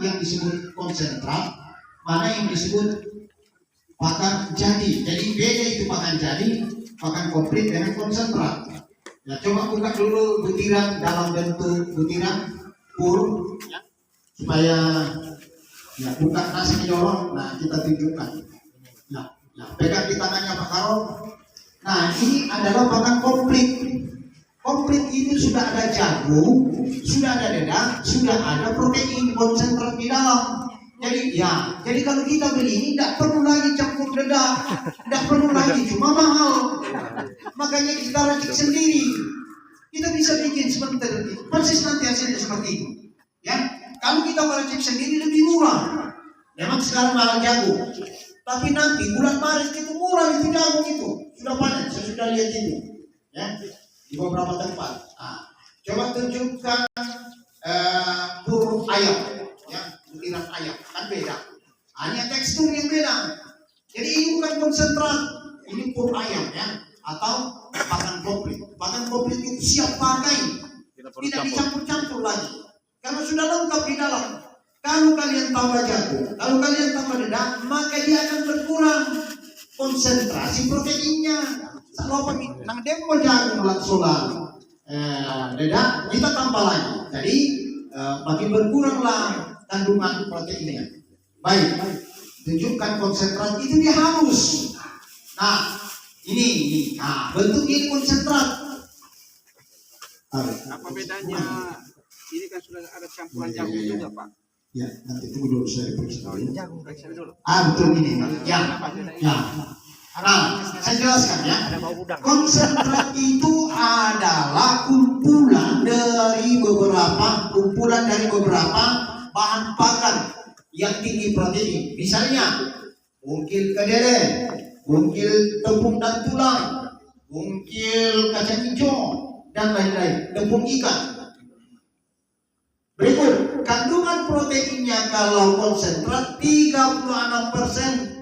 yang disebut konsentrat, mana yang disebut pakan jadi. Jadi beda itu pakan jadi, pakan komplit dengan konsentrat. Ya, coba buka dulu butiran dalam bentuk butiran pur, ya, supaya ya buka nasi menyorong. Nah, kita tunjukkan. Nah, pegang di tangannya Pak Karol. Nah, ini adalah pakan komplit. Komplit itu sudah ada jagung, sudah ada dedang, sudah ada protein konsentrat di dalam. Jadi kalau kita beli ini tidak perlu lagi campur dedang, tidak perlu lagi, cuma mahal. Makanya kita racik sendiri. Kita bisa bikin seperti itu, persis nanti hasilnya seperti itu. Ya, kalau kita meracik sendiri lebih murah. Memang sekarang mahal jagung, tapi nanti bulan Maret itu murah itu jagung itu sudah panen. Saya sudah lihat itu. Ya. Di beberapa tempat. Nah, coba tunjukkan pur ayam, ya, butiran ayam kan beda. Hanya tekstur yang beda. Jadi ini bukan konsentrat, ini pur ayam, ya, atau pakan komplit. Pakan komplit itu siap pakai, tidak dicampur-campur lagi, karena sudah lengkap di dalam. Kalau kalian tambah jagung, kalau kalian tambah dedang, maka dia akan berkurang konsentrasi proteinnya. Kalau nang demo jagung langsulan dedang kita tambah lagi, jadi makin berkuranglah kandungan proteinnya. Baik, tunjukkan konsentrat itu dia halus. Nah, ini, nah bentuk ini konsentrat. Apa bedanya? Ini kan sudah ada campuran jagung juga, Pak. Ya, nanti tunggu dulu saya periksa. Jagung periksa dulu. Betul ini. Ya. Nah, saya jelaskan ya. Konsentrat itu adalah kumpulan dari beberapa bahan pakan yang tinggi protein. Misalnya, mungkin kedele, mungkin tepung dan tulang, mungkin kacang hijau dan lain-lain, tepung ikan. Berikut, kandungan proteinnya kalau konsentrat 36%.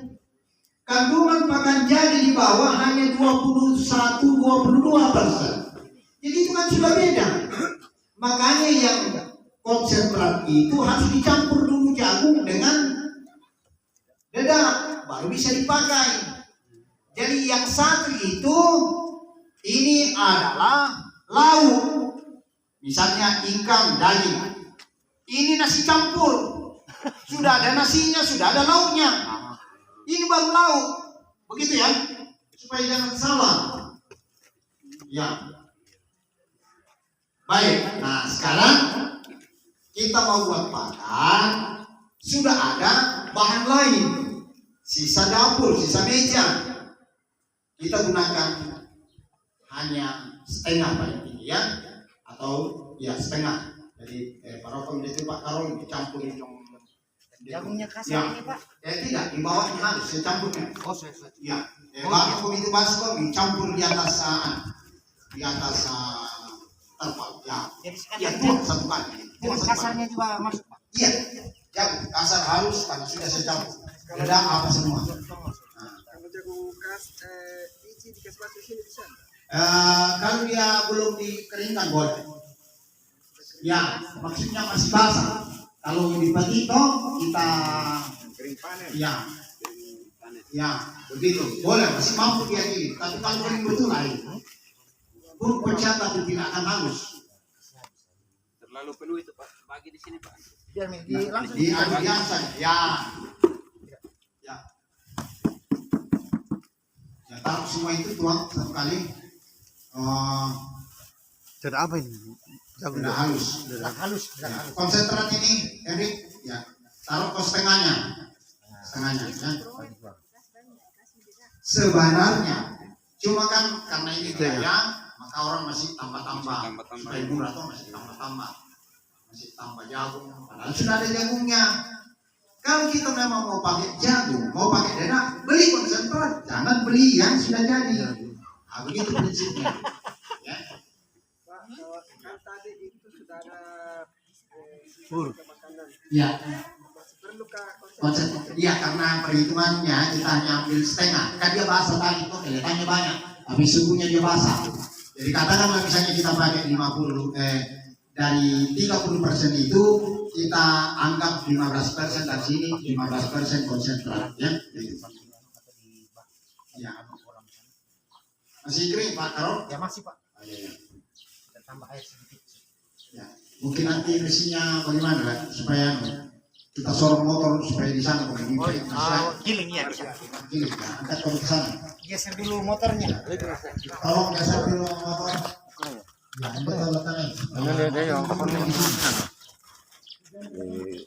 Kandungan pakan jadi di bawah hanya 21-22%. Jadi itu kan sudah beda. Makanya yang konsentrat itu harus dicampur dulu jagung dengan dedang, baru bisa dipakai. Jadi yang satu itu ini adalah lauk. Misalnya ikan, daging. Ini nasi campur. Sudah ada nasinya, sudah ada lauknya. Ini baru lauk, begitu ya, supaya jangan salah. Ya, baik. Nah sekarang kita mau buat pakan, sudah ada bahan lain, sisa dapur, sisa meja. Kita gunakan hanya setengah paling tinggi ya, atau ya setengah. Jadi parokom itu Pak Karol dicampurin jagungnya kasar ini Pak? Tidak, di bawahnya halus, secampurnya. Oh, saya. Ya, baskom itu baskom dicampur di atas terpal. Ya, ya itu satu kali. Kasarnya juga masuk Pak? Iya, jagung kasar halus karena sudah secampur. Ada apa semua? Kalau jagung biji dikasih batu sini bisa? Kalau dia belum dikeringkan boleh. Ya, maksudnya masih basah. Kalau di petito kita Kering panen. Ya, begitu. Boleh, masih mampu dia gini. Tapi kalau kering betul lain. Pun pecah tapi tidak akan halus. Terlalu penuh itu Pak. Bagi di sini Pak. Biar langsung Di biasa. Ya. Ya, taruh semua itu tuang satu kali. Sudah apa ini? Sudah halus. Konsentrat ini, Erik, ya, taruh ke setengahnya, ya. Sebenarnya, cuma kan karena ini gaya, maka orang masih tambah-tambah, supaya murah tuh masih tambah jagung. Padahal sudah ada jagungnya. Kalau kita memang mau pakai jagung, mau pakai dedang, beli konsentrat, jangan beli yang sudah jadi. Nah, begitu prinsipnya. Ya. Kan tadi itu sudah ada makanan. Ya. Masih perlu Konsentrat. Iya, karena perhitungannya kita hanya ambil setengah. Kan dia basah tadi tuh kelihatannya banyak, tapi sungguhnya dia basah. Jadi katakanlah misalnya kita pakai 50 dari 30% itu kita anggap 15% dari sini, 15% konsentrat, ya. Gitu. Ya. Masih kering Pak Karo? Ya masih Pak. Oh, iya, iya. Kita tambah air sedikit. Ya. Mungkin nanti mesinnya bagaimana Pak? Supaya kita sorong motor supaya di sana begini. Giling ya. Gini, ya. Angkat kalau ke sana. Geser dulu motornya. Tolong geser dulu motor. Ya, betul letaknya.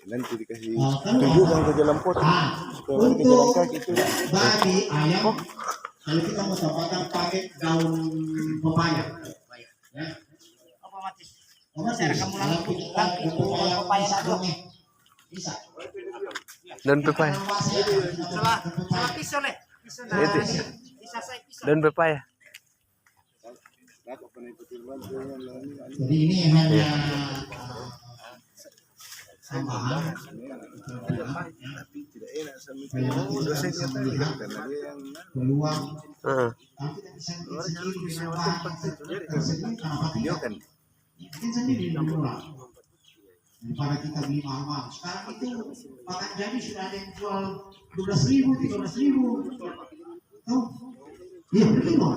Nanti dikasih Kan tunjukkan ke jalan pot supaya ke jalan kaki itu. bagi ayam kalau kita mau tambahkan pakai daun pepaya ya Otomatis. otomatis Kamu kalau langsung kita pepaya pepaya dulu. bisa Dan pepaya. Salah pisau le. Pisau dah. Itu. Bisa saya pisau. Dan pepaya. jadi ini hanya tambahan Tidak enak sama supaya kita bisa melihat peluang Heeh. tapi kita bisa bikin sendiri dengan bahan tersebut kenapa tidak kan bikin sendiri di rumah daripada kita beli mahal-mahal. Sekarang itu pakan jadi sudah ada yang jual 12.000, 13.000. Tuh, iya betul.